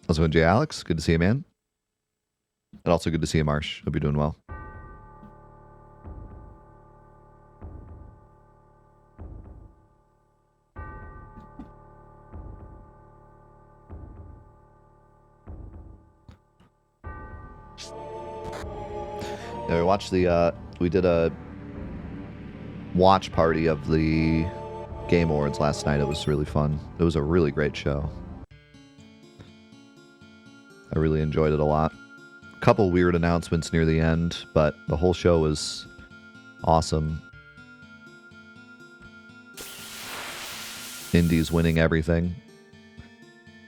How's it going, Jay Alex? Good to see you, man. And also good to see you, Marsh. Hope you're doing well. Yeah, we watched the, we did a watch party of the Game Awards last night. It was really fun. It was a really great show. I really enjoyed it a lot. A couple weird announcements near the end, but the whole show was awesome. Indies winning everything.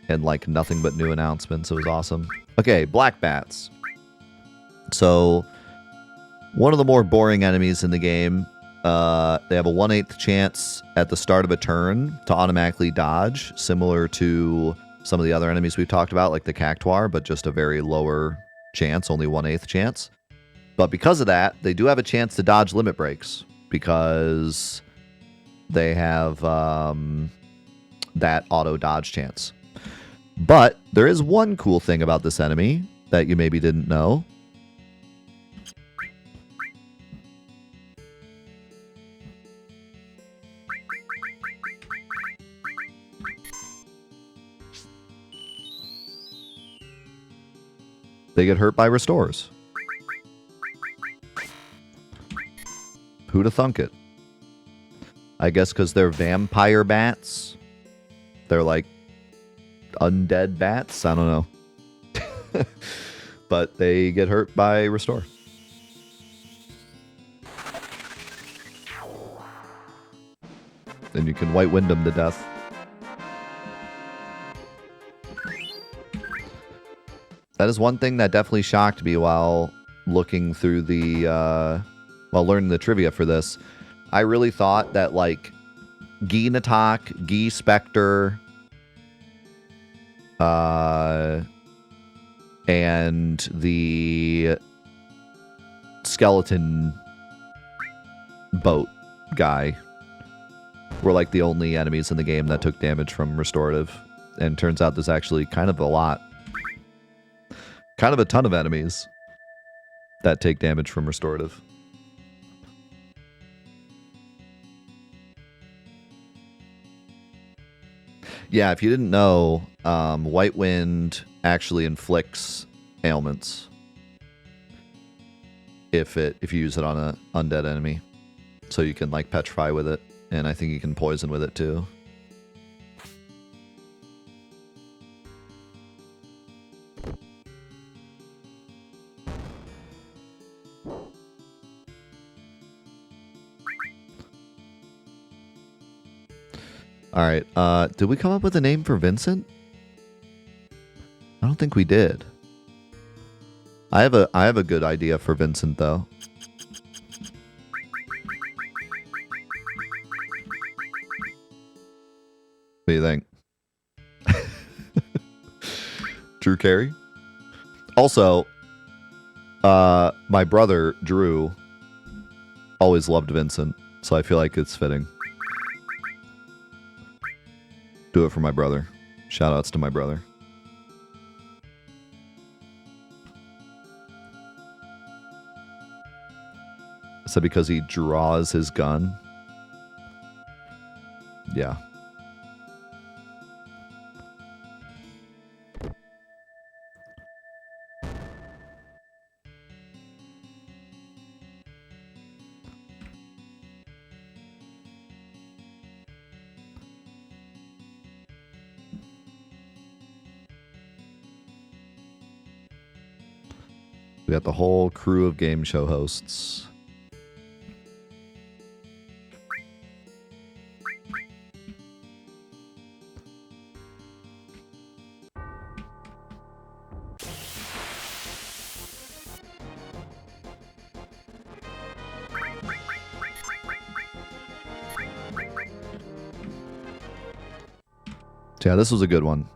And like nothing but new announcements. It was awesome. Okay, black bats. So, one of the more boring enemies in the game. They have a 1/8 chance at the start of a turn to automatically dodge, similar to some of the other enemies we've talked about, like the Cactuar, but just a very lower chance, only 1/8 chance. But because of that, they do have a chance to dodge limit breaks, because they have that auto dodge chance. But there is one cool thing about this enemy that you maybe didn't know. They get hurt by restores. Who'da thunk it? I guess because they're vampire bats. They're like undead bats. I don't know. But they get hurt by restore. Then you can white wind them to death. That is one thing that definitely shocked me while looking through the, while learning the trivia for this. I really thought that, like, Gi Natak, Gi Spectre, and the skeleton boat guy were, like, the only enemies in the game that took damage from restorative. And turns out there's actually kind of a lot. Kind of a ton of enemies that take damage from restorative. Yeah, if you didn't know, White Wind actually inflicts ailments if you use it on an undead enemy. So you can like petrify with it, and I think you can poison with it too. Alright, did we come up with a name for Vincent? I don't think we did. I have a good idea for Vincent though. What do you think? Drew Carey? Also, my brother, Drew, always loved Vincent, so I feel like it's fitting. Do it for my brother. Shoutouts to my brother. Is that because he draws his gun? Yeah. We got the whole crew of game show hosts. So yeah, this was a good one.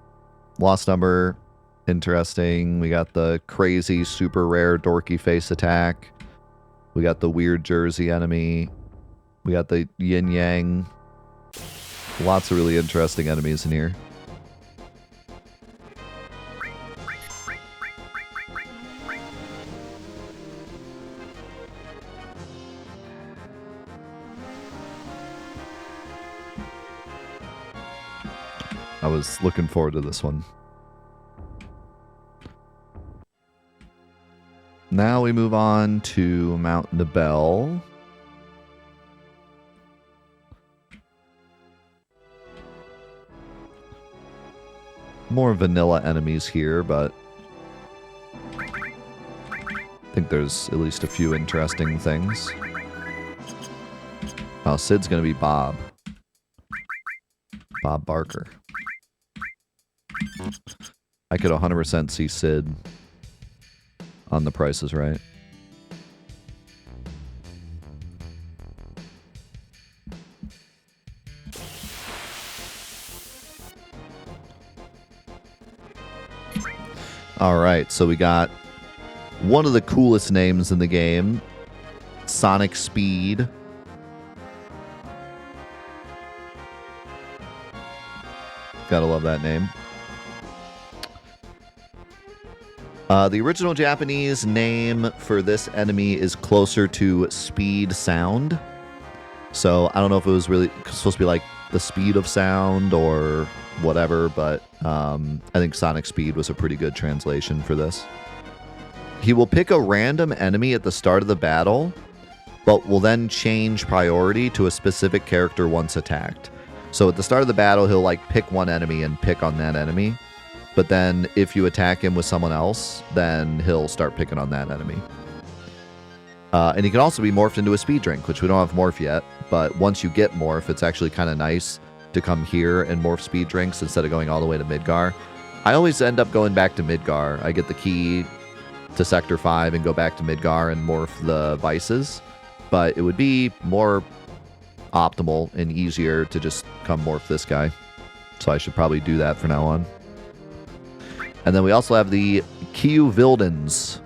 Lost number. Interesting. We got the crazy, super rare, dorky face attack. We got the weird Jersey enemy. We got the yin yang. Lots of really interesting enemies in here. I was looking forward to this one. Now we move on to Mount Nibel. More vanilla enemies here, but I think there's at least a few interesting things. Oh, Sid's gonna be Bob. Bob Barker. I could 100% see Sid on The Price is Right. All right, so we got one of the coolest names in the game, Sonic Speed. Gotta love that name. The original Japanese name for this enemy is closer to Speed Sound. So I don't know if it was really supposed to be like the speed of sound or whatever, but I think Sonic Speed was a pretty good translation for this. He will pick a random enemy at the start of the battle, but will then change priority to a specific character once attacked. So at the start of the battle, he'll like pick one enemy and pick on that enemy. But then if you attack him with someone else, then he'll start picking on that enemy. And he can also be morphed into a speed drink, which we don't have morph yet. But once you get morph, it's actually kind of nice to come here and morph speed drinks instead of going all the way to Midgar. I always end up going back to Midgar. I get the key to Sector 5 and go back to Midgar and morph the vices. But it would be more optimal and easier to just come morph this guy. So I should probably do that from now on. And then we also have the Kyu Vildens,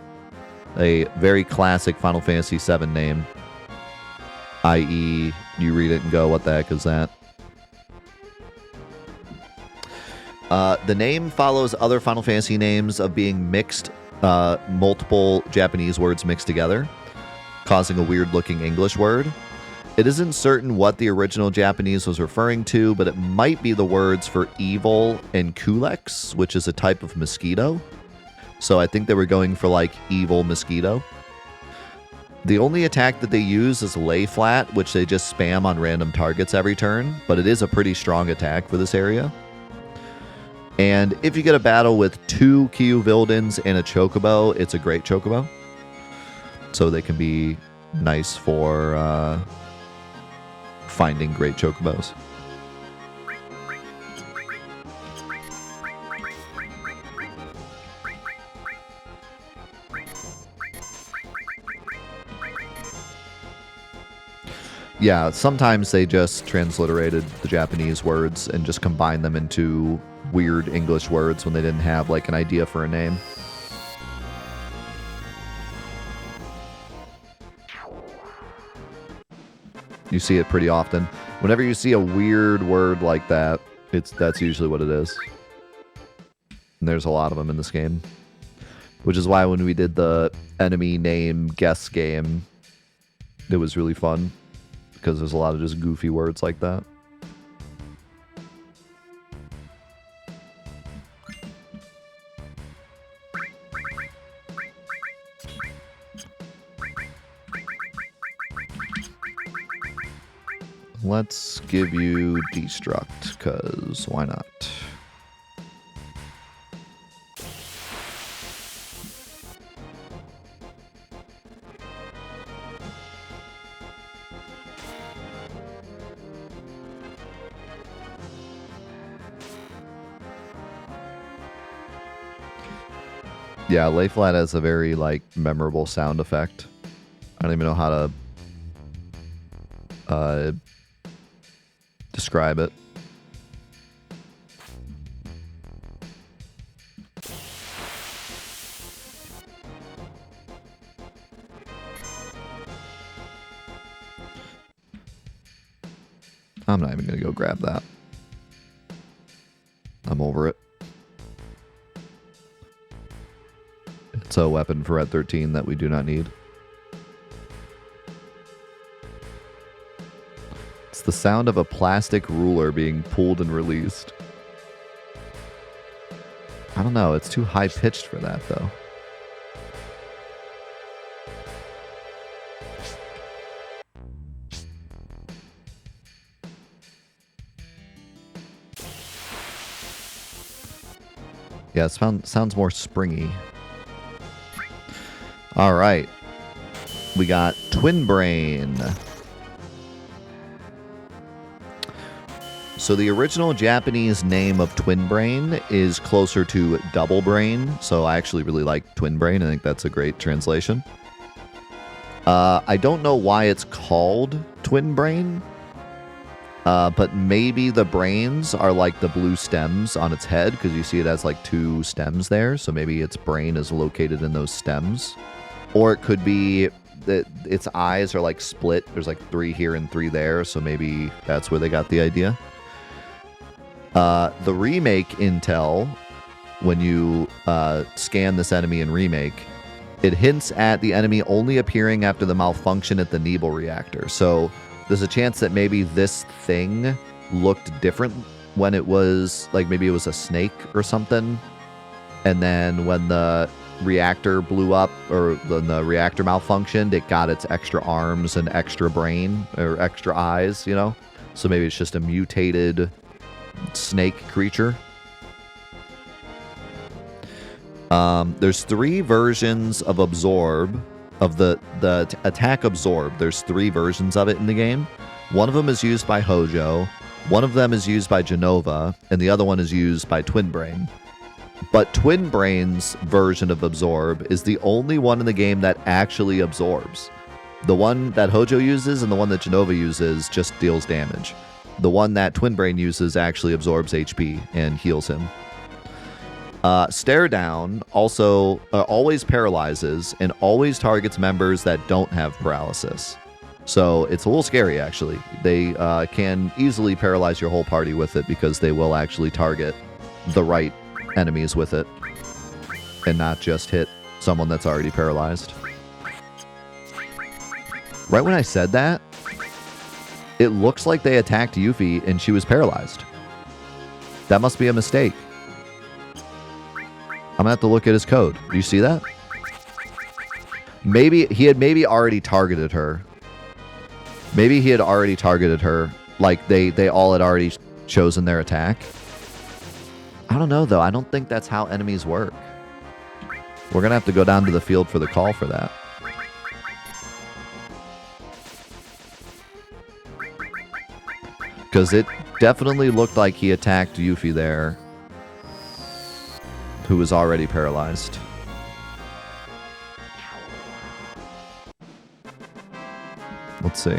a very classic Final Fantasy VII name. I.e., you read it and go, what the heck is that? The name follows other Final Fantasy names of being mixed, multiple Japanese words mixed together, causing a weird-looking English word. It isn't certain what the original Japanese was referring to, but it might be the words for evil and kulex, which is a type of mosquito. So I think they were going for like evil mosquito. The only attack that they use is lay flat, which they just spam on random targets every turn, but it is a pretty strong attack for this area. And if you get a battle with 2 Kyu Vildens and a Chocobo, it's a great Chocobo. So they can be nice for finding great Chocobos. Yeah, sometimes they just transliterated the Japanese words and just combined them into weird English words when they didn't have like an idea for a name. You see it pretty often. Whenever you see a weird word like that, that's usually what it is. And there's a lot of them in this game. Which is why when we did the enemy name guess game, it was really fun. Because there's a lot of just goofy words like that. Let's give you Destruct, because why not? Yeah, lay flat has a very like memorable sound effect. I don't even know how to describe it. I'm not even gonna go grab that. I'm over it. It's a weapon for Red 13 that we do not need. It's the sound of a plastic ruler being pulled and released. don't know. It's too high-pitched for that, though. Yeah, it sounds more springy. All right. We got Twin Brain. So the original Japanese name of Twin Brain is closer to Double Brain. So I actually really like Twin Brain. I think that's a great translation. I don't know why it's called Twin Brain. But maybe the brains are like the blue stems on its head, because you see it has like 2 stems there. So maybe its brain is located in those stems. Or it could be that its eyes are like split. There's like 3 here and 3 there. So maybe that's where they got the idea. The remake intel, when you scan this enemy in remake, it hints at the enemy only appearing after the malfunction at the Nebel reactor. So there's a chance that maybe this thing looked different when it was, like, maybe it was a snake or something. And then when the reactor blew up, or when the reactor malfunctioned, it got its extra arms and extra brain, or extra eyes, you know? So maybe it's just a mutated snake creature. There's 3 versions of Absorb. Of the attack Absorb, there's 3 versions of it in the game. One of them is used by Hojo, one of them is used by Genova, and the other one is used by Twin Brain. But Twin Brain's version of Absorb is the only one in the game that actually absorbs. The one that Hojo uses and the one that Genova uses just deals damage. The one that Twin Brain uses actually absorbs HP and heals him. Stare Down also always paralyzes and always targets members that don't have paralysis. So it's a little scary, actually. They can easily paralyze your whole party with it, because they will actually target the right enemies with it and not just hit someone that's already paralyzed. Right when I said that, it looks like they attacked Yuffie and she was paralyzed. That must be a mistake. I'm gonna have to look at his code. Do you see that? Maybe he had already targeted her. Maybe he had already targeted her. Like they all had already chosen their attack. I don't know though. I don't think that's how enemies work. We're gonna have to go down to the field for the call for that. Because it definitely looked like he attacked Yuffie there, who was already paralyzed. Let's see.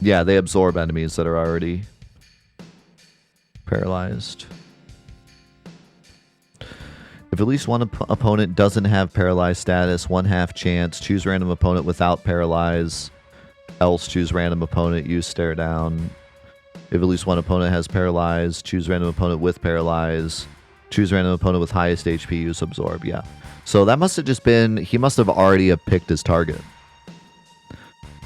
Yeah, they absorb enemies that are already paralyzed. If at least one opponent doesn't have paralyzed status, 1/2 chance. Choose random opponent without paralyze. Else choose random opponent, use Stare Down. If at least one opponent has paralyze, choose random opponent with paralyze. Choose random opponent with highest HP, use Absorb. Yeah. So that must have just been, he must have already picked his target.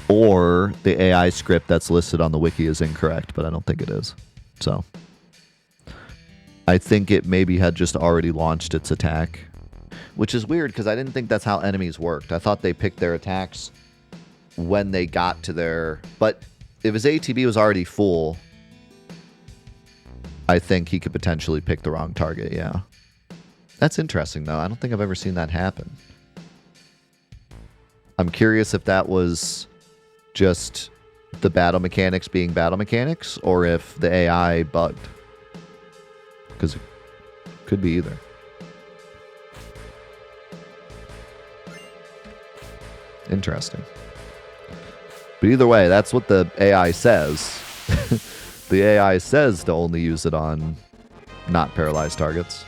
Or the AI script that's listed on the wiki is incorrect, but I don't think it is. So I think it maybe had just already launched its attack, which is weird because I didn't think that's how enemies worked. I thought they picked their attacks when they got to their... But if his ATB was already full, I think he could potentially pick the wrong target, yeah. That's interesting, though. I don't think I've ever seen that happen. I'm curious if that was just the battle mechanics being battle mechanics, or if the AI bugged. Because it could be either. Interesting. But either way, that's what the AI says. The AI says to only use it on not paralyzed targets.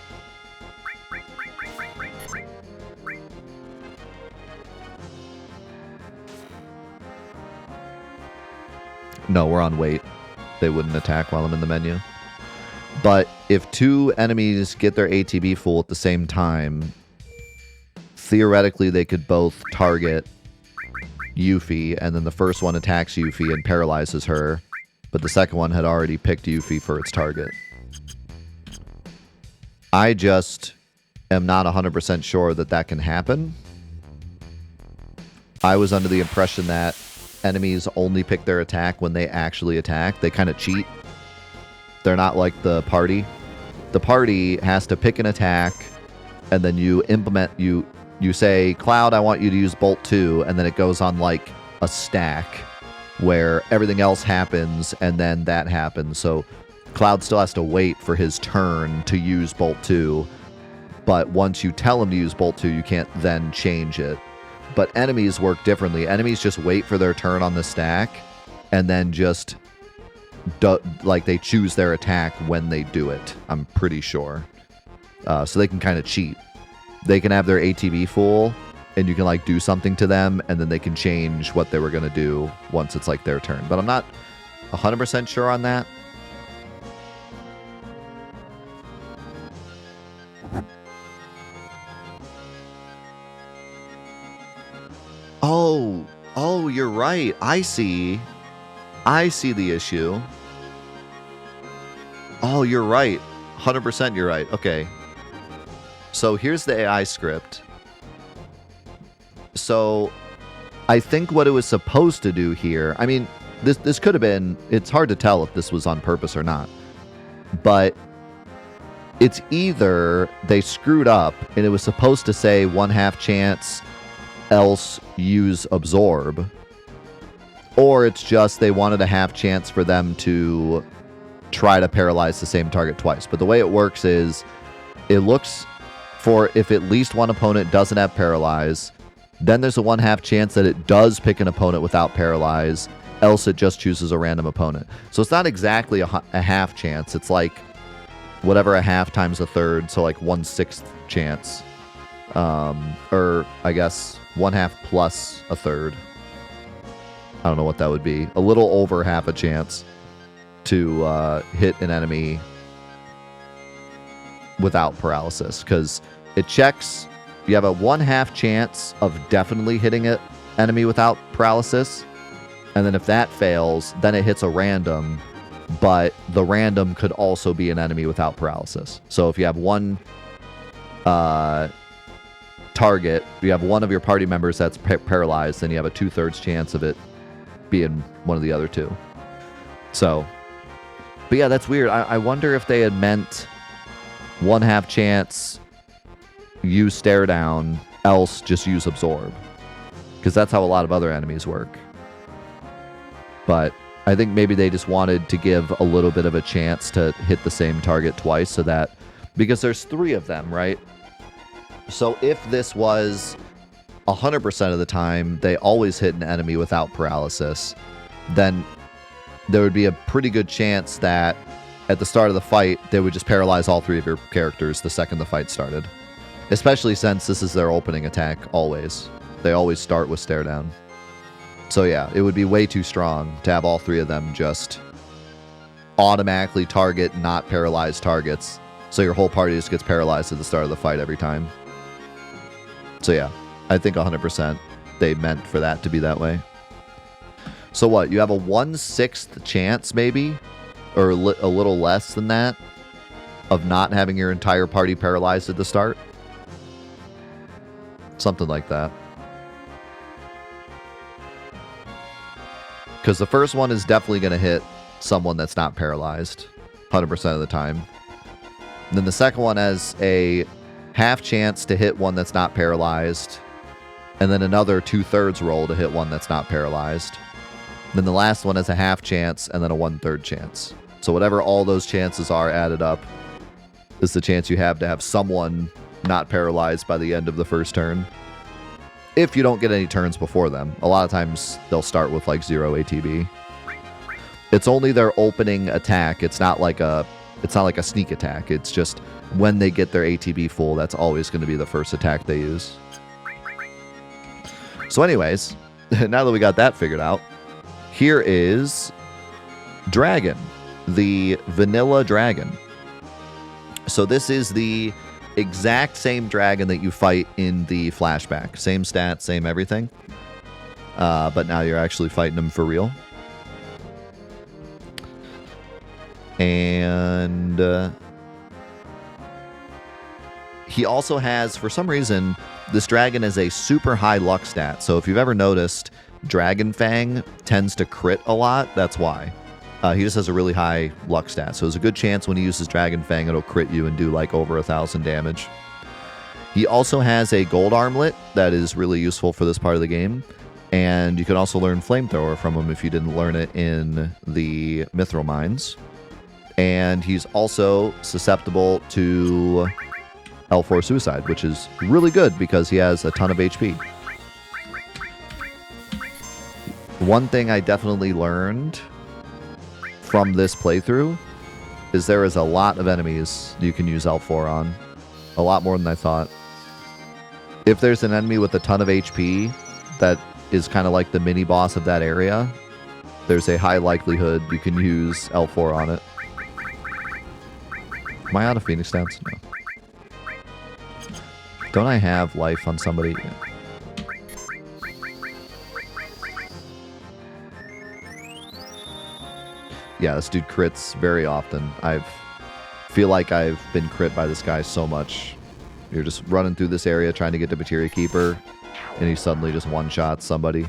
No, we're on wait. They wouldn't attack while I'm in the menu. But if 2 enemies get their ATB full at the same time, theoretically they could both target Yuffie, and then the first one attacks Yuffie and paralyzes her, but the second one had already picked Yuffie for its target. I just am not 100% sure that that can happen. I was under the impression that enemies only pick their attack when they actually attack. They kind of cheat. They're not like the party. The party has to pick an attack, and then you implement, you say, Cloud, I want you to use Bolt 2, and then it goes on like a stack where everything else happens, and then that happens. So Cloud still has to wait for his turn to use Bolt 2, but once you tell him to use Bolt 2, you can't then change it. But enemies work differently. Enemies just wait for their turn on the stack, and then just like they choose their attack when they do it, I'm pretty sure. So they can kind of cheat. They can have their ATB full, and you can like do something to them, and then they can change what they were going to do once it's like their turn. But I'm not 100% sure on that. Oh, you're right. I see the issue. Oh, you're right. 100% you're right. Okay. So here's the AI script. So I think what it was supposed to do here, I mean, this could have been, it's hard to tell if this was on purpose or not. But it's either they screwed up and it was supposed to say 1/2 chance, else use absorb, or it's just they wanted a 1/2 chance for them to try to paralyze the same target twice. But the way it works is it looks for if at least one opponent doesn't have paralyze, then there's a 1/2 chance that it does pick an opponent without paralyze, else it just chooses a random opponent. So it's not exactly a 1/2 chance. It's like whatever a 1/2 times a third, so like 1/6 chance. Or I guess 1/2 plus a third. I don't know what that would be. A little over 1/2 a chance to hit an enemy without paralysis, because it checks. You have a 1/2 chance of definitely hitting an enemy without paralysis, and then if that fails, then it hits a random, but the random could also be an enemy without paralysis. So if you have one target, you have one of your party members that's paralyzed, then you have a 2/3 chance of it being one of the other two. So, but yeah, that's weird. I wonder if they had meant 1/2 chance, use stare down, else just use absorb, because that's how a lot of other enemies work. But I think maybe they just wanted to give a little bit of a chance to hit the same target twice, so that, because there's 3 of them, right? So if this was 100% of the time they always hit an enemy without paralysis, then there would be a pretty good chance that at the start of the fight they would just paralyze all 3 of your characters the second the fight started. Especially since this is their opening attack always. They always start with stare down. So yeah, it would be way too strong to have all 3 of them just automatically target not paralyzed targets. So your whole party just gets paralyzed at the start of the fight every time. So yeah, I think 100% they meant for that to be that way. So what, you have a 1/6 chance maybe, or a little less than that, of not having your entire party paralyzed at the start? Something like that. Because the first one is definitely going to hit someone that's not paralyzed 100% of the time. And then the second one has a 1/2 chance to hit one that's not paralyzed, and then another 2/3 roll to hit one that's not paralyzed. Then the last one has a 1/2 chance and then a 1/3 chance. So whatever all those chances are added up is the chance you have to have someone not paralyzed by the end of the first turn. If you don't get any turns before them. A lot of times they'll start with like 0 ATB. It's only their opening attack. It's not like a sneak attack. It's just when they get their ATB full, that's always going to be the first attack they use. So anyways, now that we got that figured out, here is Dragon, the vanilla dragon. So this is the exact same dragon that you fight in the flashback. Same stats, same everything. But now you're actually fighting him for real. And he also has, for some reason, this dragon is a super high luck stat. So if you've ever noticed, Dragon Fang tends to crit a lot. That's why. He just has a really high luck stat. So there's a good chance when he uses Dragon Fang, it'll crit you and do like over 1,000 damage. He also has a gold armlet that is really useful for this part of the game. And you can also learn Flamethrower from him if you didn't learn it in the Mithril Mines. And he's also susceptible to L4 Suicide, which is really good because he has a ton of HP. One thing I definitely learned from this playthrough is there is a lot of enemies you can use L4 on. A lot more than I thought. If there's an enemy with a ton of HP that is kind of like the mini boss of that area, there's a high likelihood you can use L4 on it. Am I out of Phoenix stats? No. Don't I have life on somebody? Yeah. Yeah, this dude crits very often. Feel like I've been crit by this guy so much. You're just running through this area trying to get to Materia Keeper, and he suddenly just one-shots somebody.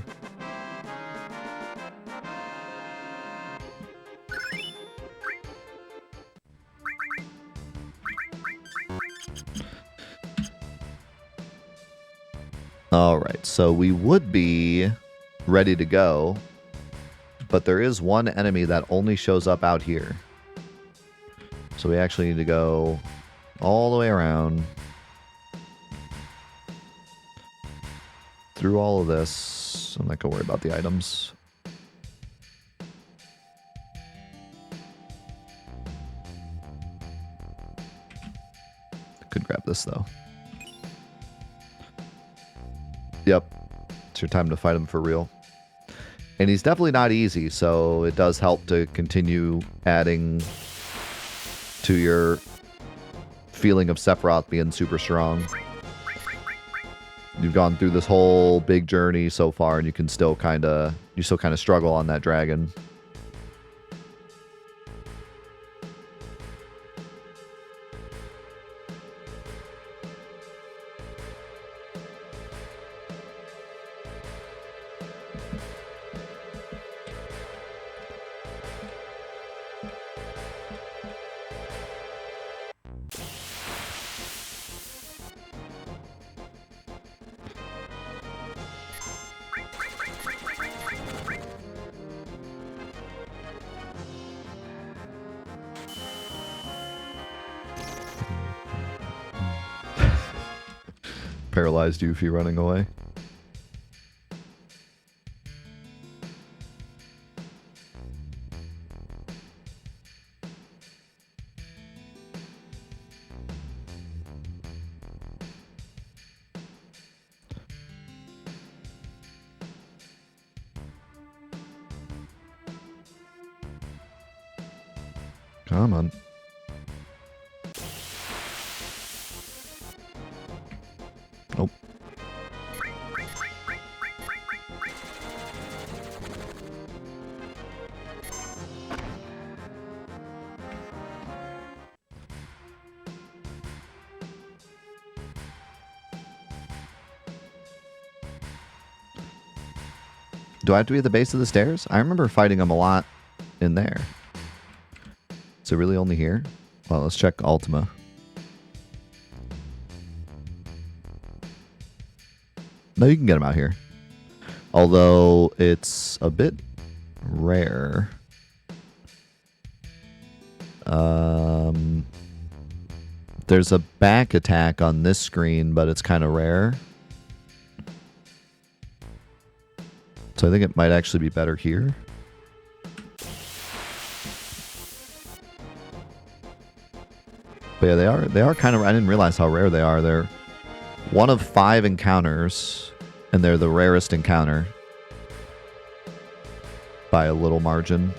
Alright, so we would be ready to go, but there is one enemy that only shows up out here. So we actually need to go all the way around through all of this. I'm not going to worry about the items. Could grab this, though. Yep. It's your time to fight him for real. And he's definitely not easy, so it does help to continue adding to your feeling of Sephiroth being super strong. You've gone through this whole big journey so far, and you still kind of struggle on that dragon. Paralyzed Yuffie running away. Come on. Nope. Do I have to be at the base of the stairs? I remember fighting him a lot in there. Is it really only here? Well, let's check Ultima. No, you can get him out here. Although it's a bit rare. There's a back attack on this screen, but it's kind of rare. So I think it might actually be better here. But yeah, they are kind of, I didn't realize how rare they are. They're one of 5 encounters, and they're the rarest encounter by a little margin.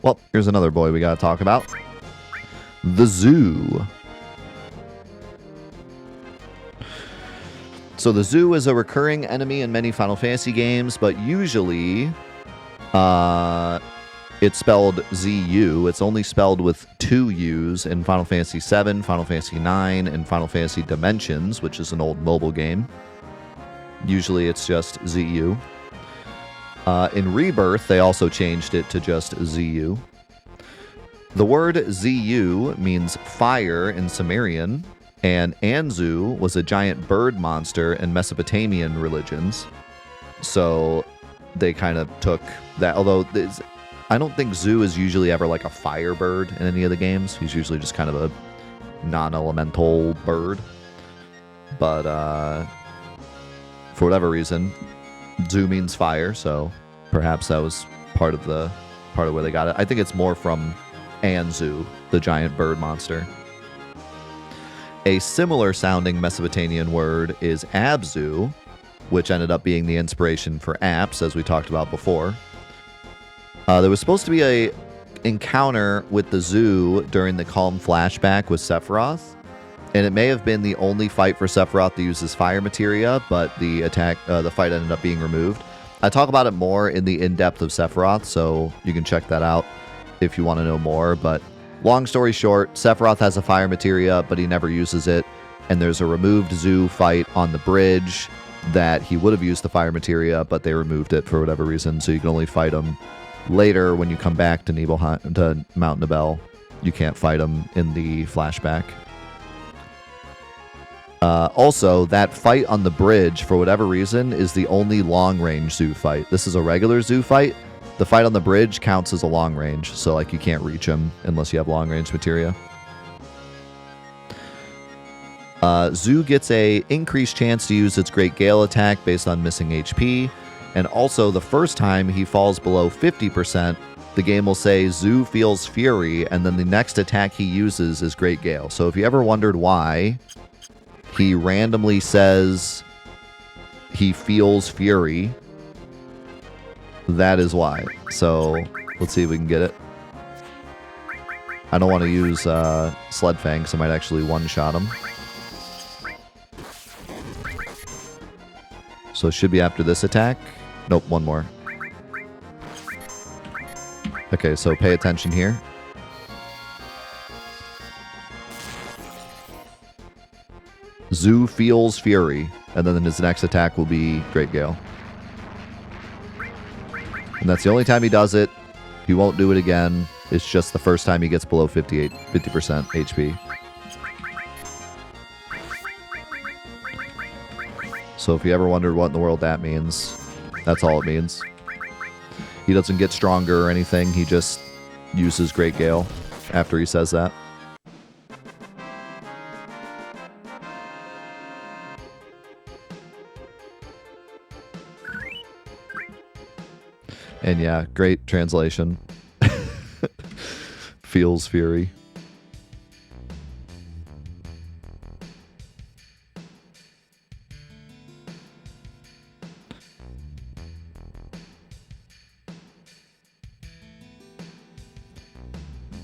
Well, here's another boy we gotta talk about. The Zoo. So the Zoo is a recurring enemy in many Final Fantasy games, but usually it's spelled ZU. It's only spelled with 2 U's in Final Fantasy VII, Final Fantasy IX, and Final Fantasy Dimensions, which is an old mobile game. Usually it's just ZU. In Rebirth, they also changed it to just ZU. The word ZU means fire in Sumerian, and Anzu was a giant bird monster in Mesopotamian religions. So they kind of took that, although I don't think Zu is usually ever like a fire bird in any of the games. He's usually just kind of a non-elemental bird. But for whatever reason, Zu means fire, so perhaps that was part of where they got it. I think it's more from Anzu, the giant bird monster. A similar sounding Mesopotamian word is Abzu, which ended up being the inspiration for apps, as we talked about before. There was supposed to be a encounter with the Zoo during the Calm flashback with Sephiroth, and it may have been the only fight for Sephiroth to use his fire materia, but the fight ended up being removed. I talk about it more in the in-depth of Sephiroth, so you can check that out if you want to know more, but long story short, Sephiroth has a fire materia, but he never uses it, and there's a removed Zoo fight on the bridge that he would have used the fire materia, but they removed it for whatever reason, so you can only fight him later when you come back to Mount Nibel. You can't fight him in the flashback. Also, that fight on the bridge, for whatever reason, is the only long-range Zoo fight. This is a regular Zoo fight. The fight on the bridge counts as a long range, so like you can't reach him unless you have long range materia. Zoo gets a increased chance to use its Great Gale attack based on missing HP, and also the first time he falls below 50%, the game will say Zoo feels Fury, and then the next attack he uses is Great Gale. So if you ever wondered why he randomly says he feels Fury, that is why. So let's see if we can get it. I don't want to use Sled Fang, so I might actually one-shot him. So it should be after this attack. Nope, one more. Okay, so pay attention here. Zoo feels Fury, and then his next attack will be Great Gale. And that's the only time he does it. He won't do it again. It's just the first time he gets below 50% HP. So if you ever wondered what in the world that means, that's all it means. He doesn't get stronger or anything. He just uses Great Gale after he says that. And yeah, great translation. Feels Fury.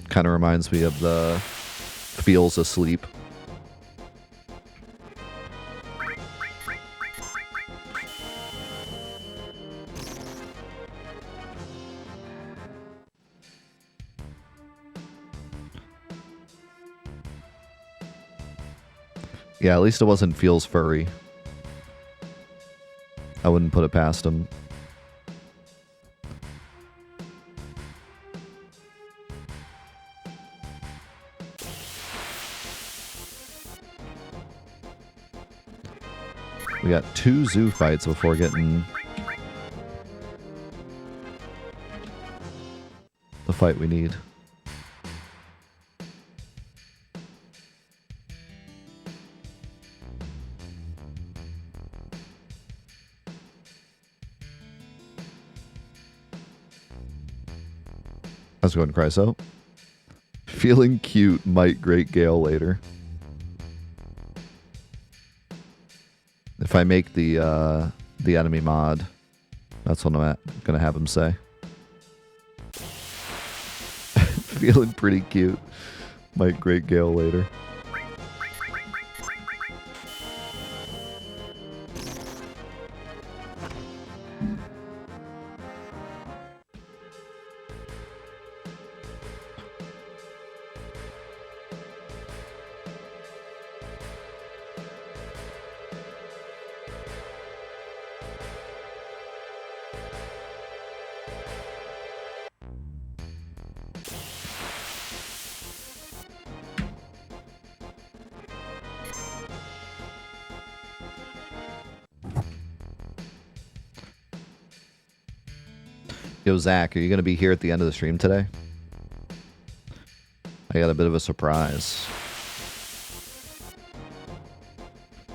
Kind of reminds me of the feels asleep. Yeah, at least it wasn't feels furry. I wouldn't put it past him. We got 2 Zoo fights before getting the fight we need. I was going Chryso. Feeling cute, might Great Gale later. If I make the enemy mod, that's what I'm gonna have him say. Feeling pretty cute. Might great Gale later. Yo, Zach, are you going to be here at the end of the stream today? I got a bit of a surprise.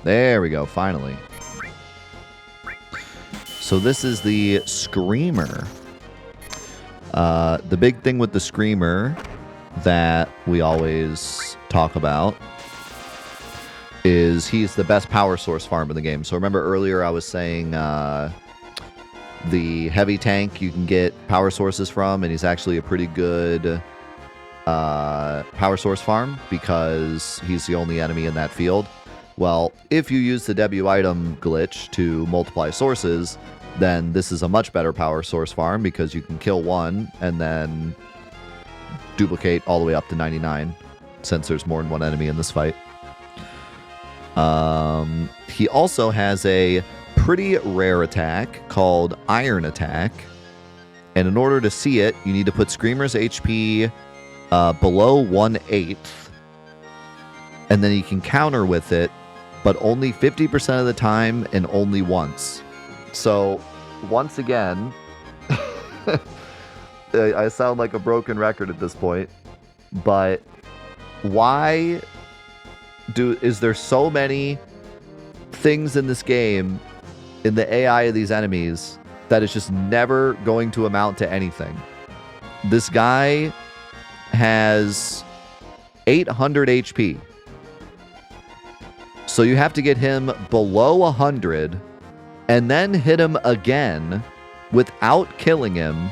There we go, finally. So this is the Screamer. The big thing with the Screamer that we always talk about is he's the best power source farm in the game. So remember earlier I was saying the heavy tank you can get power sources from, and he's actually a pretty good power source farm because he's the only enemy in that field. Well, if you use the W item glitch to multiply sources, then this is a much better power source farm because you can kill one and then duplicate all the way up to 99 since there's more than one enemy in this fight. He also has a pretty rare attack called Iron Attack, and in order to see it you need to put Screamer's HP below 1/8, and then you can counter with it, but only 50% of the time and only once. So once again, I sound like a broken record at this point, but why is there so many things in this game in the AI of these enemies that is just never going to amount to anything? This guy has 800 HP. So you have to get him below 100 and then hit him again without killing him,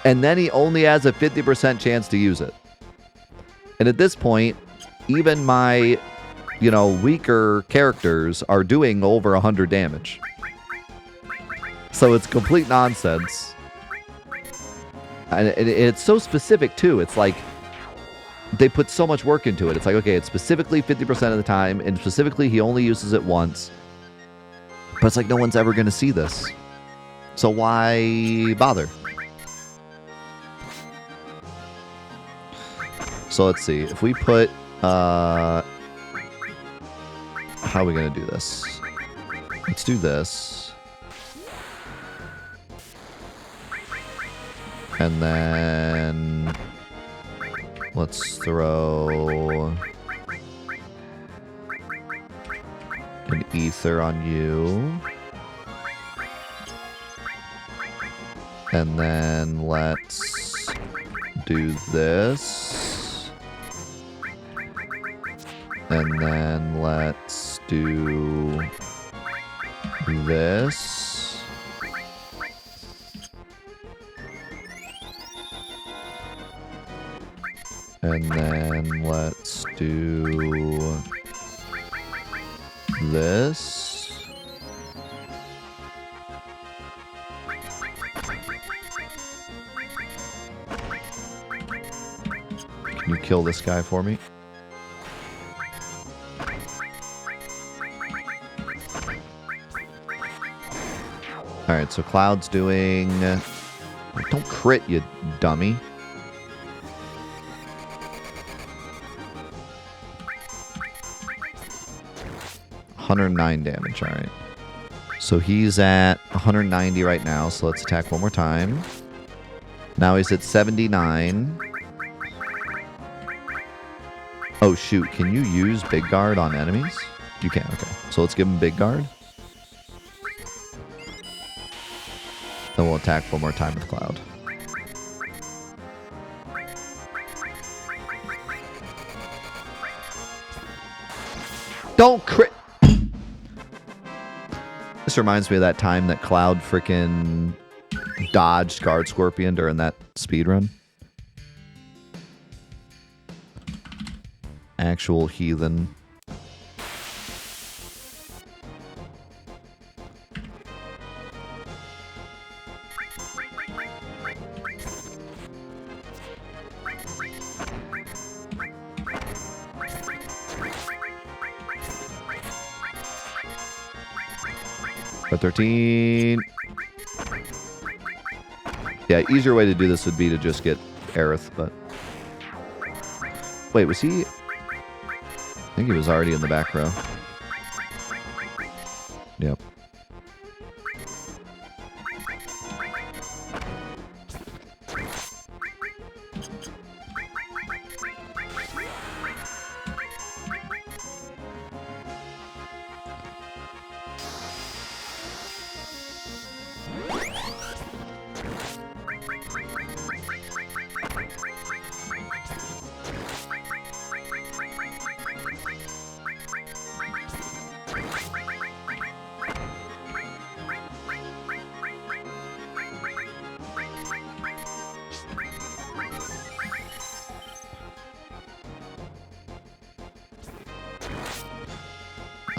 and then he only has a 50% chance to use it. And at this point, even my, weaker characters are doing over 100 damage. So it's complete nonsense. And it's so specific, too. It's like they put so much work into it. It's like, okay, it's specifically 50% of the time, and specifically he only uses it once. But it's like no one's ever going to see this. So why bother? So let's see. If we put... how are we going to do this? Let's do this. And then... let's throw... an ether on you. And then let's do this. And then let's do this. And then let's do this. Can you kill this guy for me? Alright, so Cloud's doing... don't crit, you dummy. $109 damage, alright. So he's at 190 right now, so let's attack one more time. Now he's at 79. Oh shoot, can you use Big Guard on enemies? You can, okay. So let's give him Big Guard. Then we'll attack one more time with Cloud. Don't crit! This reminds me of that time that Cloud frickin' dodged Guard Scorpion during that speedrun. Actual heathen. For 13. Yeah, easier way to do this would be to just get Aerith, but... Wait, was he... I think he was already in the back row. Yep.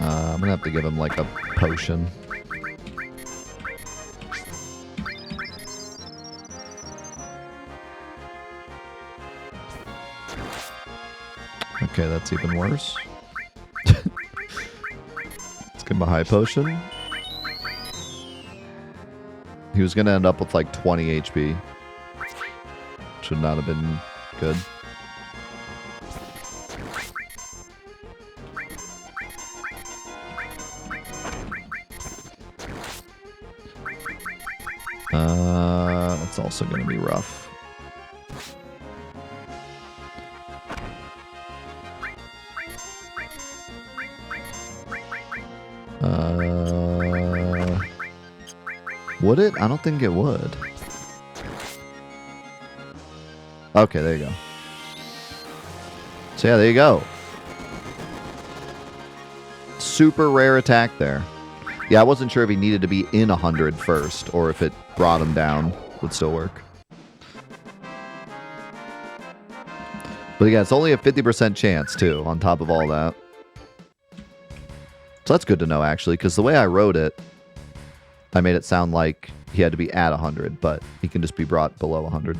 I'm gonna have to give him like a potion. Okay, that's even worse. Let's give him a high potion. He was gonna end up with like 20 HP. Should not have been good. It's also going to be rough. Would it? I don't think it would. Okay, there you go. So yeah, there you go. Super rare attack there. Yeah, I wasn't sure if he needed to be in 100 first, or if it brought him down. Would still work. But again, it's only a 50% chance, too, on top of all that. So that's good to know, actually, because the way I wrote it, I made it sound like he had to be at 100, but he can just be brought below 100.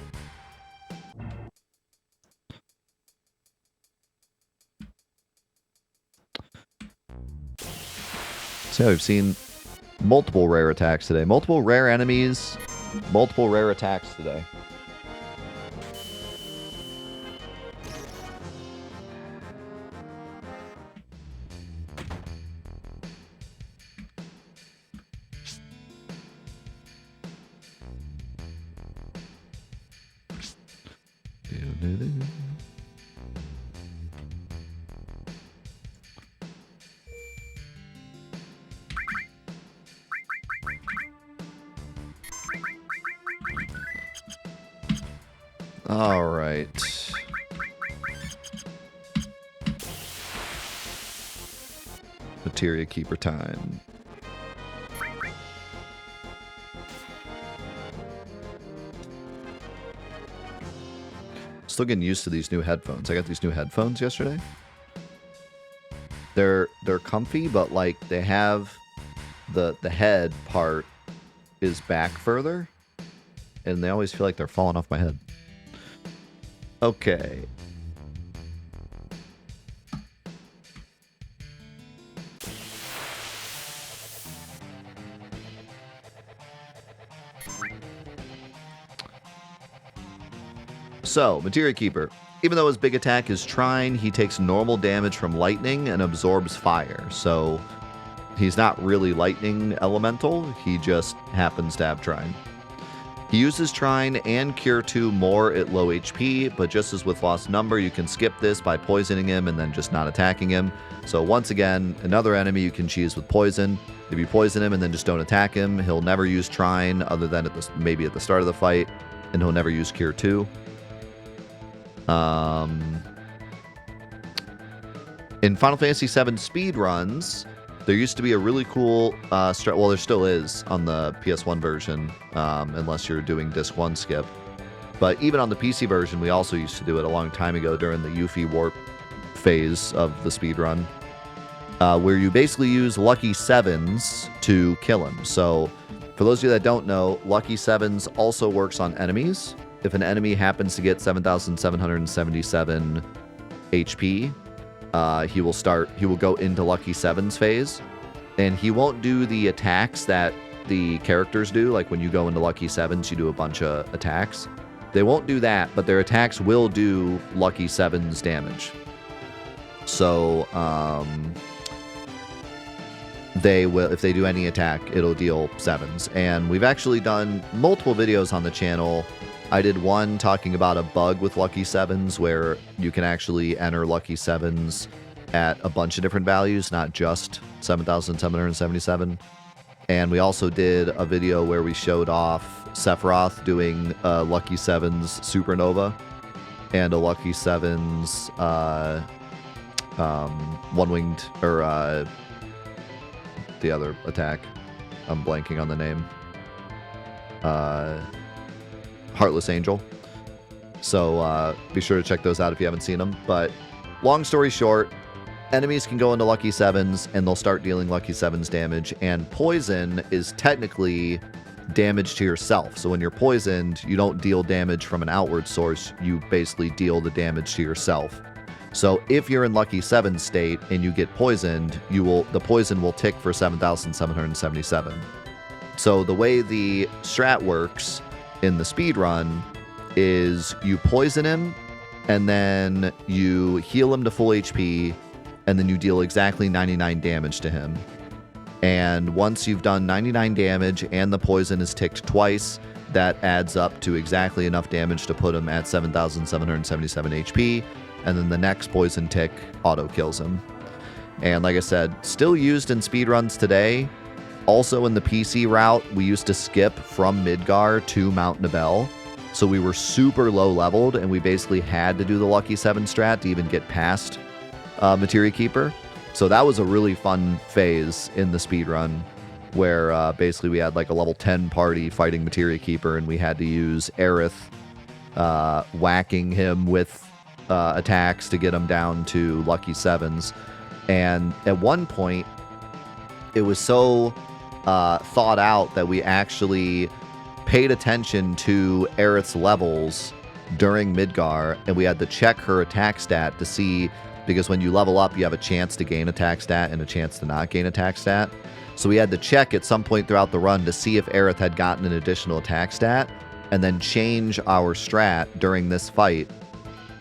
So yeah, we've seen multiple rare attacks today. Multiple rare enemies, multiple rare attacks today. All right. Materia Keeper time. Still getting used to these new headphones. I got these new headphones yesterday. They're comfy, but like they have the head part is back further, and they always feel like they're falling off my head. Okay. So, Materia Keeper. Even though his big attack is Trine, he takes normal damage from lightning and absorbs fire. So, he's not really lightning elemental. He just happens to have Trine. He uses Trine and Cure 2 more at low HP, but just as with Lost Number, you can skip this by poisoning him and then just not attacking him. So once again, another enemy you can cheese with poison. If you poison him and then just don't attack him, he'll never use Trine other than maybe at the start of the fight, and he'll never use Cure 2. In Final Fantasy VII speedruns, there used to be a really cool, well, there still is on the PS1 version, unless you're doing Disc 1 skip. But even on the PC version, we also used to do it a long time ago during the Yuffie Warp phase of the speedrun, where you basically use lucky 7s to kill him. So for those of you that don't know, lucky 7s also works on enemies. If an enemy happens to get 7,777 HP, he will go into lucky 7's phase, and he won't do the attacks that the characters do. Like when you go into lucky 7's, you do a bunch of attacks. They won't do that, but their attacks will do lucky 7's damage. So they will, if they do any attack, it'll deal 7s. And we've actually done multiple videos on the channel. I did one talking about a bug with lucky 7's where you can actually enter lucky 7's at a bunch of different values, not just 7,777. And we also did a video where we showed off Sephiroth doing lucky 7's supernova and a lucky 7's one-winged, or the other attack. I'm blanking on the name. Heartless Angel. So be sure to check those out if you haven't seen them. But long story short, enemies can go into lucky 7's and they'll start dealing lucky 7's damage. And poison is technically damage to yourself. So when you're poisoned, you don't deal damage from an outward source. You basically deal the damage to yourself. So if you're in lucky 7 state and you get poisoned, the poison will tick for 7,777. So the way the strat works in the speedrun is you poison him, and then you heal him to full HP, and then you deal exactly 99 damage to him. And once you've done 99 damage and the poison is ticked twice, that adds up to exactly enough damage to put him at 7,777 HP, and then the next poison tick auto kills him. And like I said, still used in speedruns today. Also in the PC route, we used to skip from Midgar to Mount Nibel. So we were super low leveled, and we basically had to do the lucky 7 strat to even get past Materia Keeper. So that was a really fun phase in the speedrun, where basically we had like a level 10 party fighting Materia Keeper, and we had to use Aerith whacking him with attacks to get him down to lucky 7's. And at one point, it was so thought out that we actually paid attention to Aerith's levels during Midgar, and we had to check her attack stat to see, because when you level up, you have a chance to gain attack stat and a chance to not gain attack stat. So we had to check at some point throughout the run to see if Aerith had gotten an additional attack stat, and then change our strat during this fight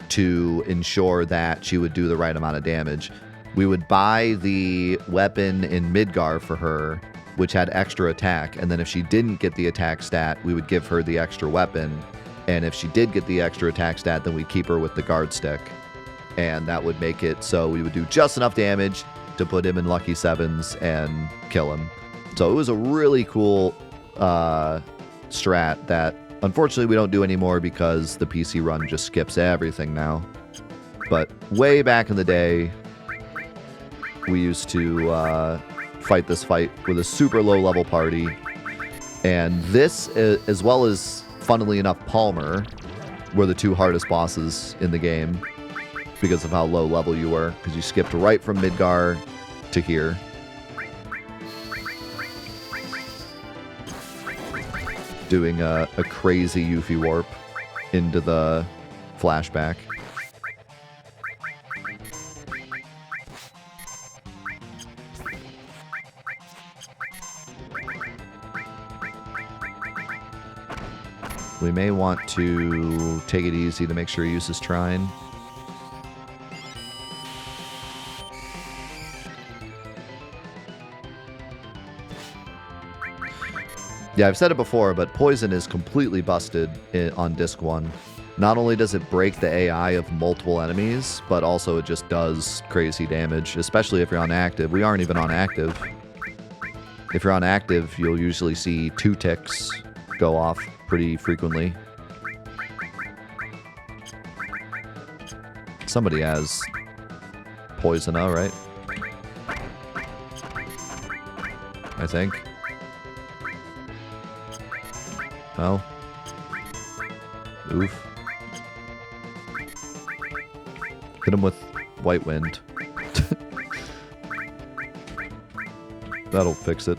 to ensure that she would do the right amount of damage. We would buy the weapon in Midgar for her, which had extra attack, and then if she didn't get the attack stat, we would give her the extra weapon, and if she did get the extra attack stat, then we'd keep her with the guard stick, and that would make it so we would do just enough damage to put him in lucky 7's and kill him. So it was a really cool strat that unfortunately we don't do anymore because the PC run just skips everything now. But way back in the day, we used to fight this fight with a super low level party. And this, as well as, funnily enough, Palmer, were the two hardest bosses in the game because of how low level you were, because you skipped right from Midgar to here. Doing a crazy Yuffie warp into the flashback. We may want to take it easy to make sure he uses Trine. Yeah, I've said it before, but Poison is completely busted on Disc 1. Not only does it break the AI of multiple enemies, but also it just does crazy damage, especially if you're on active. We aren't even on active. If you're on active, you'll usually see 2 ticks go off pretty frequently. Somebody has Poisona, right? I think. Oh. Oof. Hit him with White Wind. That'll fix it.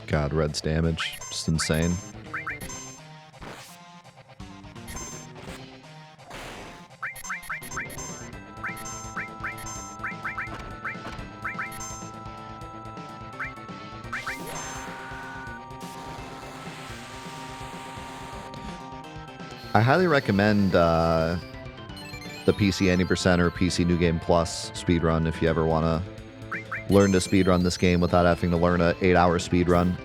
God, Red's damage. Just insane. I highly recommend the PC 80% or PC New Game Plus speedrun if you ever want to learn to speedrun this game without having to learn an 8-hour speedrun.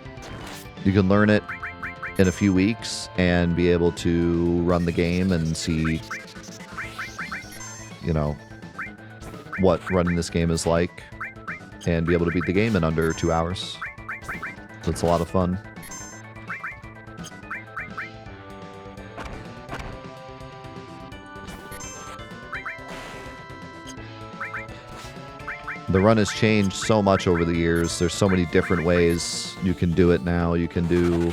You can learn it in a few weeks and be able to run the game and see, you know, what running this game is like and be able to beat the game in under 2 hours. So it's a lot of fun. The run has changed so much over the years. There's so many different ways you can do it now. You can do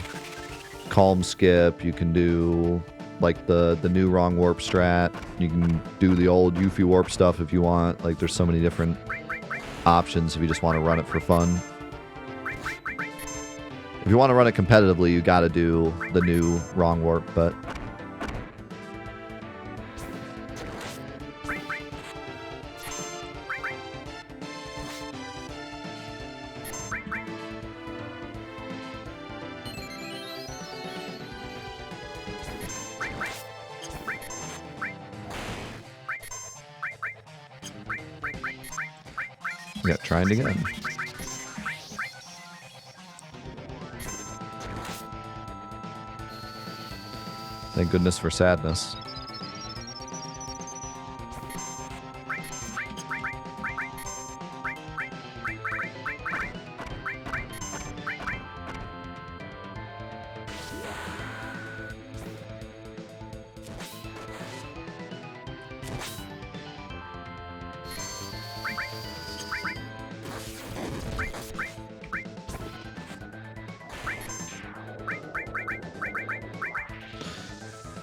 calm skip. You can do like the new wrong warp strat. You can do the old Yuffie warp stuff if you want. Like there's so many different options if you just want to run it for fun. If you want to run it competitively, you got to do the new wrong warp, but yeah, trying again. Thank goodness for sadness.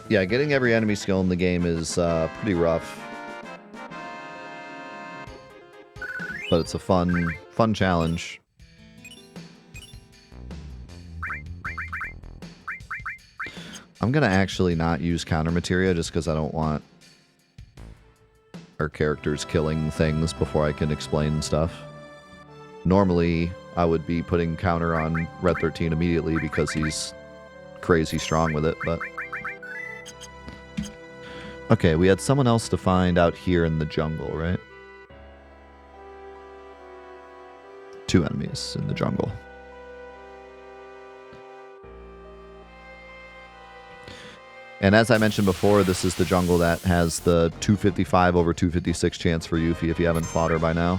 Yeah, getting every enemy skill in the game is pretty rough. But it's a fun challenge. I'm going to actually not use counter materia just because I don't want our characters killing things before I can explain stuff. Normally, I would be putting counter on Red 13 immediately because he's crazy strong with it, but... Okay, we had someone else to find out here in the jungle, right? 2 enemies in the jungle. And as I mentioned before, this is the jungle that has the 255 over 256 chance for Yuffie if you haven't fought her by now.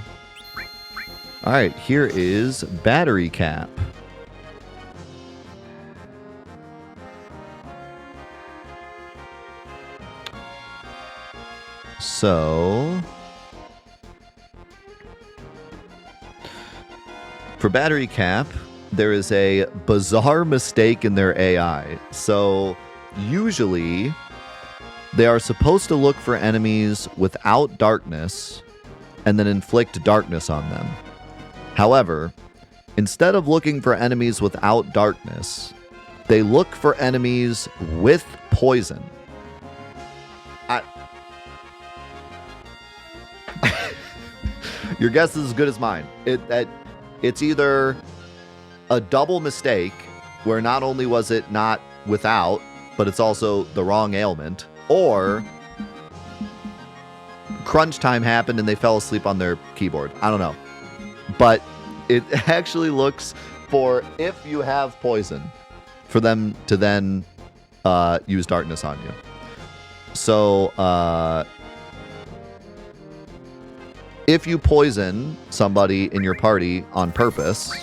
Alright, here is Battery Cap. So, for Battery Cap, there is a bizarre mistake in their AI. So, usually, they are supposed to look for enemies without darkness and then inflict darkness on them. However, instead of looking for enemies without darkness, they look for enemies with poison. Your guess is as good as mine. It's either a double mistake, where not only was it not without, but it's also the wrong ailment, or crunch time happened and they fell asleep on their keyboard. I don't know. But it actually looks for, if you have poison, for them to then use darkness on you. So, if you poison somebody in your party on purpose,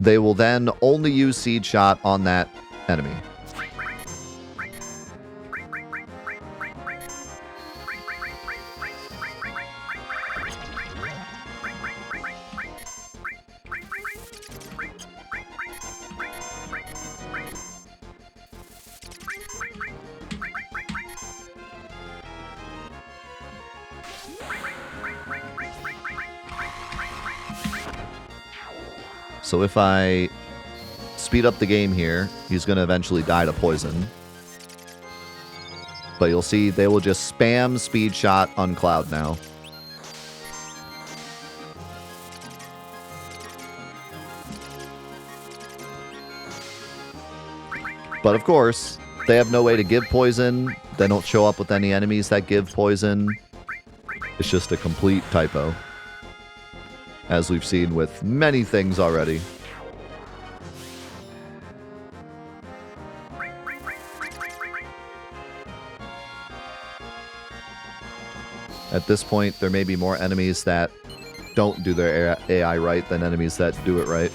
they will then only use Seed Shot on that enemy. So if I speed up the game here, he's going to eventually die to poison. But you'll see they will just spam Speed Shot on Cloud now. But of course, they have no way to give poison. They don't show up with any enemies that give poison. It's just a complete typo, as we've seen with many things already. At this point, there may be more enemies that don't do their AI right than enemies that do it right.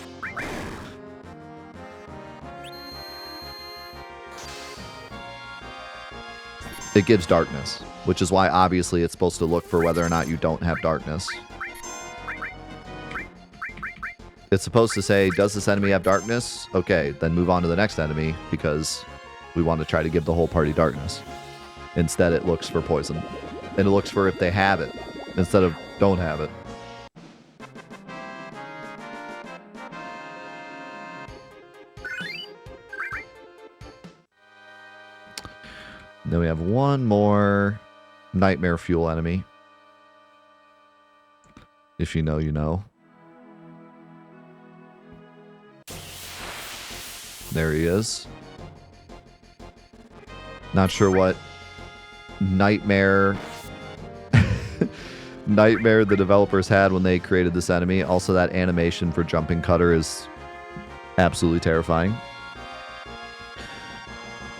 It gives darkness, which is why obviously it's supposed to look for whether or not you don't have darkness. It's supposed to say, does this enemy have darkness? Okay, then move on to the next enemy because we want to try to give the whole party darkness. Instead, it looks for poison. And it looks for if they have it instead of don't have it. And then we have one more Nightmare Fuel enemy. If you know, you know. There he is. Not sure what nightmare the developers had when they created this enemy. Also, that animation for Jumping Cutter is absolutely terrifying.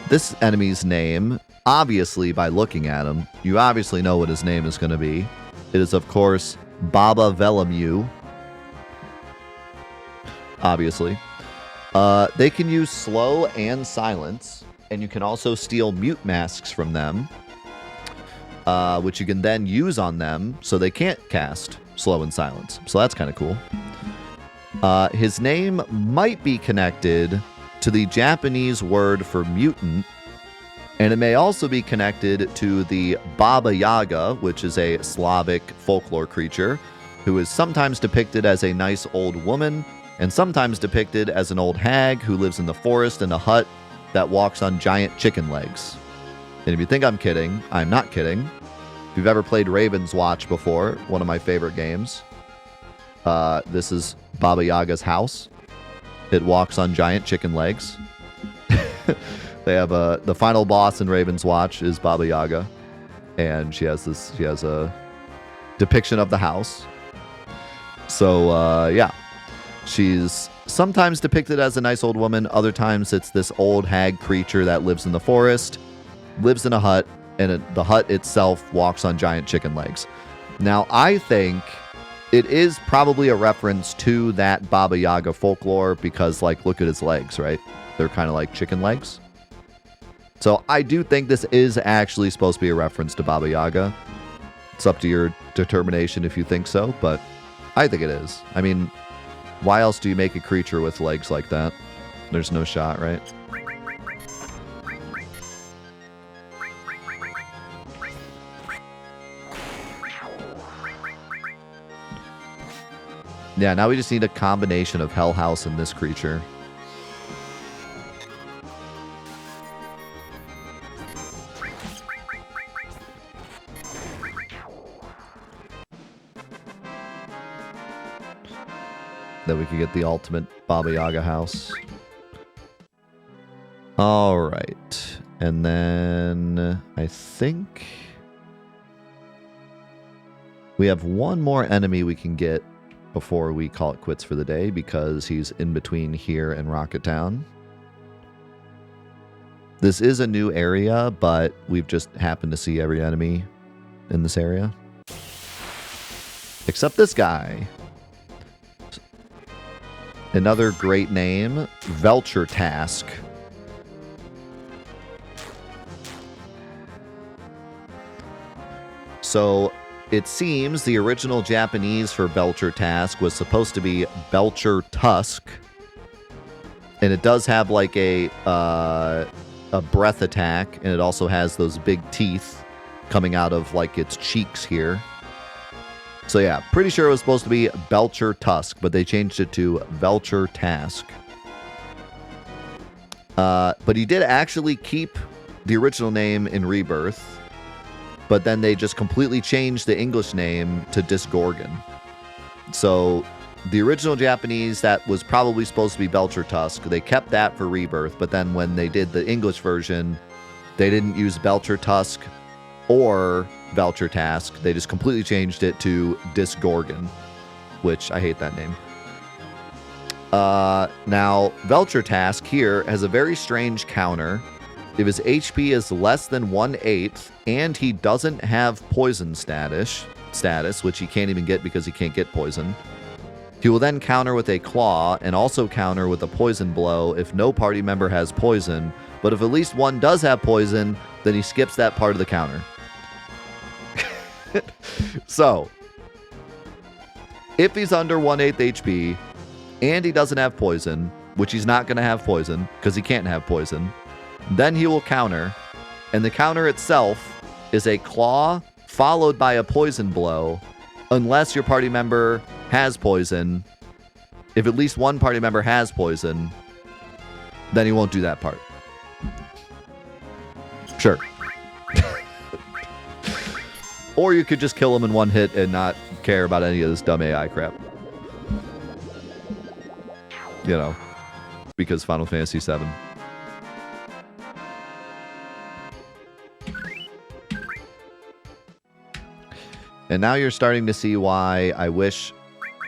This enemy's name, obviously by looking at him, you obviously know what his name is going to be. It is, of course, Baba Velamu. Obviously. They can use slow and silence, and you can also steal mute masks from them, which you can then use on them so they can't cast slow and silence. So that's kind of cool. His name might be connected to the Japanese word for mutant, and it may also be connected to the Baba Yaga, which is a Slavic folklore creature, who is sometimes depicted as a nice old woman, and sometimes depicted as an old hag who lives in the forest in a hut that walks on giant chicken legs. And if you think I'm kidding, I'm not kidding. If you've ever played Raven's Watch before, one of my favorite games, this is Baba Yaga's house. It walks on giant chicken legs. They have the final boss in Raven's Watch is Baba Yaga, and she has a depiction of the house. So yeah, she's sometimes depicted as a nice old woman. Other times it's this old hag creature that lives in the forest, lives in a hut, and the hut itself walks on giant chicken legs. Now, I think it is probably a reference to that Baba Yaga folklore because, like, look at his legs, right? They're kind of like chicken legs. So I do think this is actually supposed to be a reference to Baba Yaga. It's up to your determination if you think so, but I think it is. I mean, why else do you make a creature with legs like that? There's no shot, right? Yeah, now we just need a combination of Hell House and this creature. That we could get the ultimate Baba Yaga house. All right. And then I think we have one more enemy we can get before we call it quits for the day because he's in between here and Rocket Town. This is a new area, but we've just happened to see every enemy in this area. Except this guy. Another great name, Velcher Task. So it seems the original Japanese for Belcher Task was supposed to be Belcher Tusk. And it does have like a breath attack, and it also has those big teeth coming out of like its cheeks here. So yeah, pretty sure it was supposed to be Belcher Tusk, but they changed it to Velcher Task. But he did actually keep the original name in Rebirth, but then they just completely changed the English name to Disgorgon. So the original Japanese, that was probably supposed to be Belcher Tusk. They kept that for Rebirth, but then when they did the English version, they didn't use Belcher Tusk or Velcher Task. They just completely changed it to Disgorgon, which I hate that name. Now, Velcher Task here has a very strange counter. If his HP is less than 1/8 and he doesn't have poison status, which he can't even get because he can't get poison, he will then counter with a claw and also counter with a poison blow if no party member has poison. But if at least one does have poison, then he skips that part of the counter. So, if he's under 1/8 HP and he doesn't have poison, which he's not going to have poison because he can't have poison, then he will counter. And the counter itself is a claw followed by a poison blow unless your party member has poison. If at least one party member has poison, then he won't do that part. Sure. Or you could just kill him in one hit and not care about any of this dumb AI crap. You know, because Final Fantasy VII. And now you're starting to see why I wish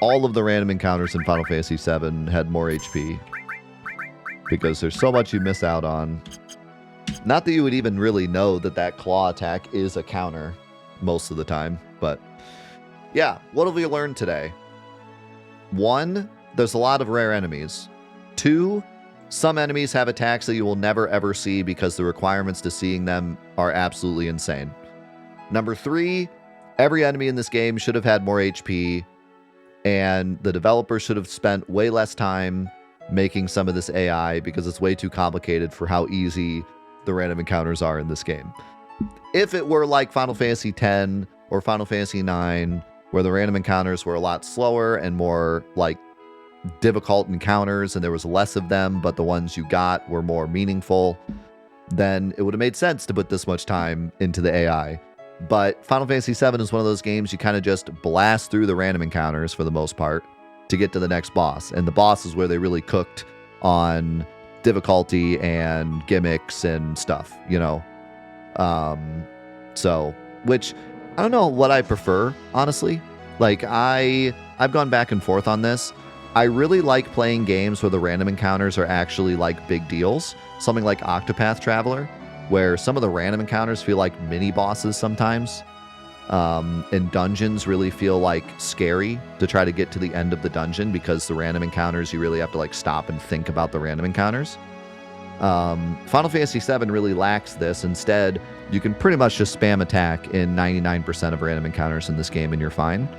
all of the random encounters in Final Fantasy VII had more HP. Because there's so much you miss out on. Not that you would even really know that that claw attack is a counter most of the time. But yeah, what have we learned today? 1, there's a lot of rare enemies. 2, some enemies have attacks that you will never ever see because the requirements to seeing them are absolutely insane. Number 3, every enemy in this game should have had more HP, and the developers should have spent way less time making some of this AI because it's way too complicated for how easy the random encounters are in this game. If it were like Final Fantasy X or Final Fantasy IX, where the random encounters were a lot slower and more like difficult encounters and there was less of them, but the ones you got were more meaningful, then it would have made sense to put this much time into the AI. But Final Fantasy VII is one of those games you kind of just blast through the random encounters for the most part to get to the next boss. And the boss is where they really cooked on difficulty and gimmicks and stuff, you know? So, which, I don't know what I prefer, honestly. Like, I've gone back and forth on this. I really like playing games where the random encounters are actually, like, big deals. Something like Octopath Traveler, where some of the random encounters feel like mini-bosses sometimes. And dungeons really feel, like, scary to try to get to the end of the dungeon because the random encounters, you really have to, like, stop and think about the random encounters. Final Fantasy VII really lacks this. Instead, you can pretty much just spam attack in 99% of random encounters in this game and you're fine.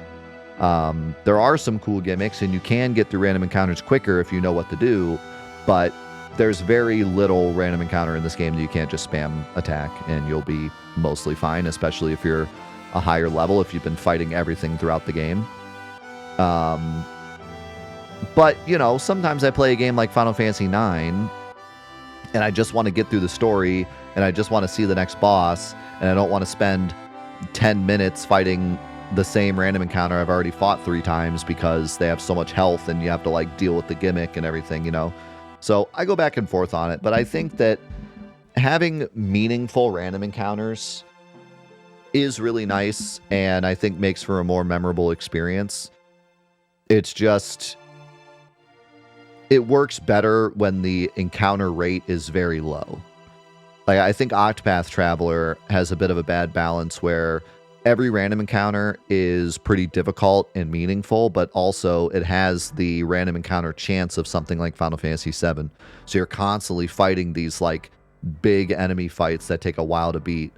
There are some cool gimmicks and you can get through random encounters quicker if you know what to do, but there's very little random encounter in this game that you can't just spam attack and you'll be mostly fine, especially if you're a higher level, if you've been fighting everything throughout the game. But, you know, sometimes I play a game like Final Fantasy IX and I just want to get through the story and I just want to see the next boss and I don't want to spend 10 minutes fighting the same random encounter I've already fought 3 times because they have so much health and you have to like deal with the gimmick and everything, you know? So I go back and forth on it, but I think that having meaningful random encounters is really nice and I think makes for a more memorable experience. It's just, it works better when the encounter rate is very low. Like, I think Octopath Traveler has a bit of a bad balance where every random encounter is pretty difficult and meaningful, but also it has the random encounter chance of something like Final Fantasy VII. So you're constantly fighting these like big enemy fights that take a while to beat.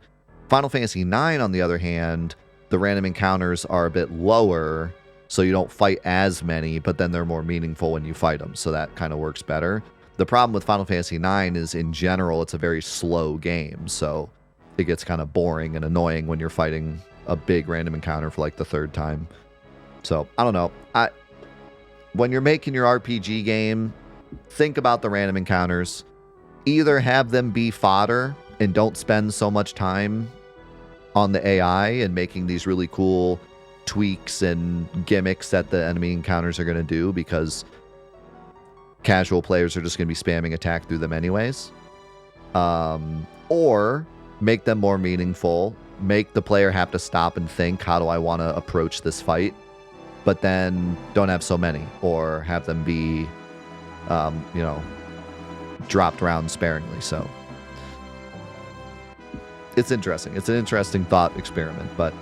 Final Fantasy IX, on the other hand, the random encounters are a bit lower, so you don't fight as many, but then they're more meaningful when you fight them. So that kind of works better. The problem with Final Fantasy IX is, in general, it's a very slow game, so it gets kind of boring and annoying when you're fighting a big random encounter for like the third time. So, I don't know. When you're making your RPG game, think about the random encounters. Either have them be fodder and don't spend so much time on the AI and making these really cool tweaks and gimmicks that the enemy encounters are going to do, because casual players are just going to be spamming attack through them anyways. Or make them more meaningful, make the player have to stop and think, how do I want to approach this fight? But then don't have so many, or have them be, dropped around sparingly. So it's interesting. It's an interesting thought experiment, but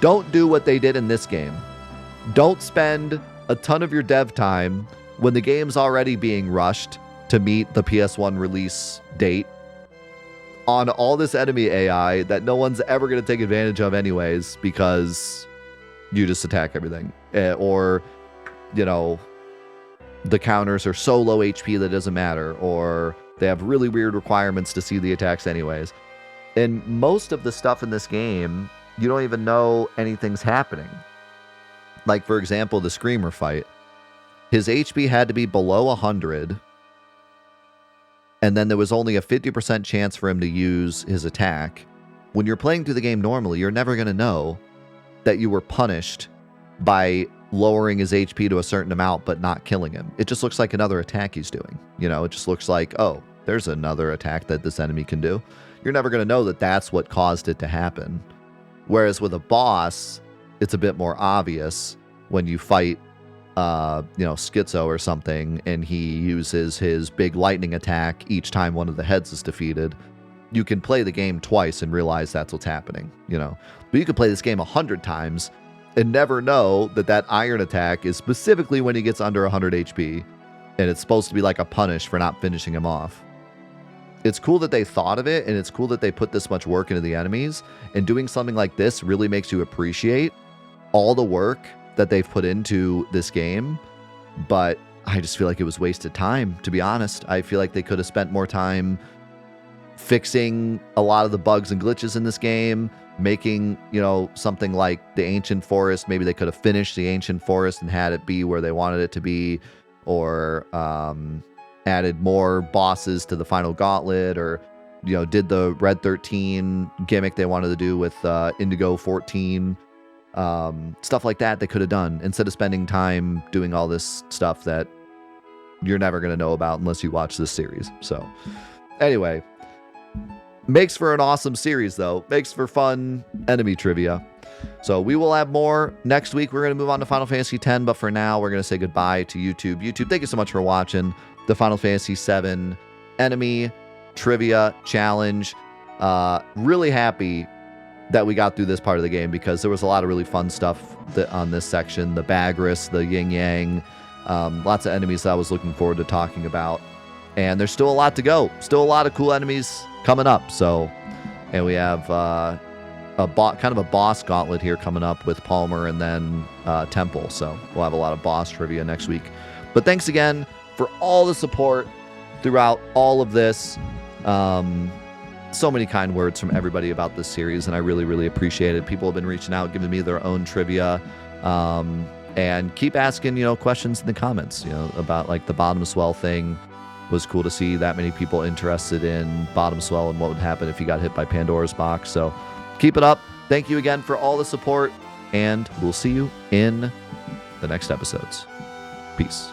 don't do what they did in this game. Don't spend a ton of your dev time when the game's already being rushed to meet the PS1 release date on all this enemy AI that no one's ever going to take advantage of anyways, because you just attack everything. Or, the counters are so low HP that it doesn't matter, or they have really weird requirements to see the attacks anyways. And most of the stuff in this game, you don't even know anything's happening. Like, for example, the Screamer fight. His HP had to be below 100, and then there was only a 50% chance for him to use his attack. When you're playing through the game normally, you're never going to know that you were punished by lowering his HP to a certain amount but not killing him. It just looks like another attack he's doing. It just looks like, oh, there's another attack that this enemy can do. You're never going to know that that's what caused it to happen. Whereas with a boss, it's a bit more obvious when you fight Schizo or something, and he uses his big lightning attack each time one of the heads is defeated. You can play the game twice and realize that's what's happening, But you could play this game 100 times and never know that iron attack is specifically when he gets under 100 HP, and it's supposed to be like a punish for not finishing him off. It's cool that they thought of it, and it's cool that they put this much work into the enemies, and doing something like this really makes you appreciate all the work that they've put into this game. But I just feel like it was wasted time, to be honest. I feel like they could have spent more time fixing a lot of the bugs and glitches in this game, making, something like the Ancient Forest. Maybe they could have finished the Ancient Forest and had it be where they wanted it to be, or added more bosses to the final gauntlet, or did the Red 13 gimmick they wanted to do with Indigo 14. Stuff like that they could have done, instead of spending time doing all this stuff that you're never going to know about unless you watch this series. So anyway, makes for an awesome series, though. Makes for fun enemy trivia. So we will have more next week. We're going to move on to Final Fantasy X, but for now, we're going to say goodbye to YouTube. YouTube, thank you so much for watching the Final Fantasy VII Enemy Trivia Challenge. Really happy that we got through this part of the game, because there was a lot of really fun stuff on this section. The Bagris, the Yin Yang, lots of enemies that I was looking forward to talking about. And there's still a lot to go. Still a lot of cool enemies coming up. So, and we have kind of a boss gauntlet here coming up with Palmer and then Temple. So we'll have a lot of boss trivia next week. But thanks again for all the support throughout all of this. So many kind words from everybody about this series, and I really, really appreciate it. People have been reaching out, giving me their own trivia, and keep asking, questions in the comments, about like the bottom swell thing. It was cool to see that many people interested in bottom swell and what would happen if you got hit by Pandora's box. So keep it up. Thank you again for all the support, and we'll see you in the next episodes. Peace.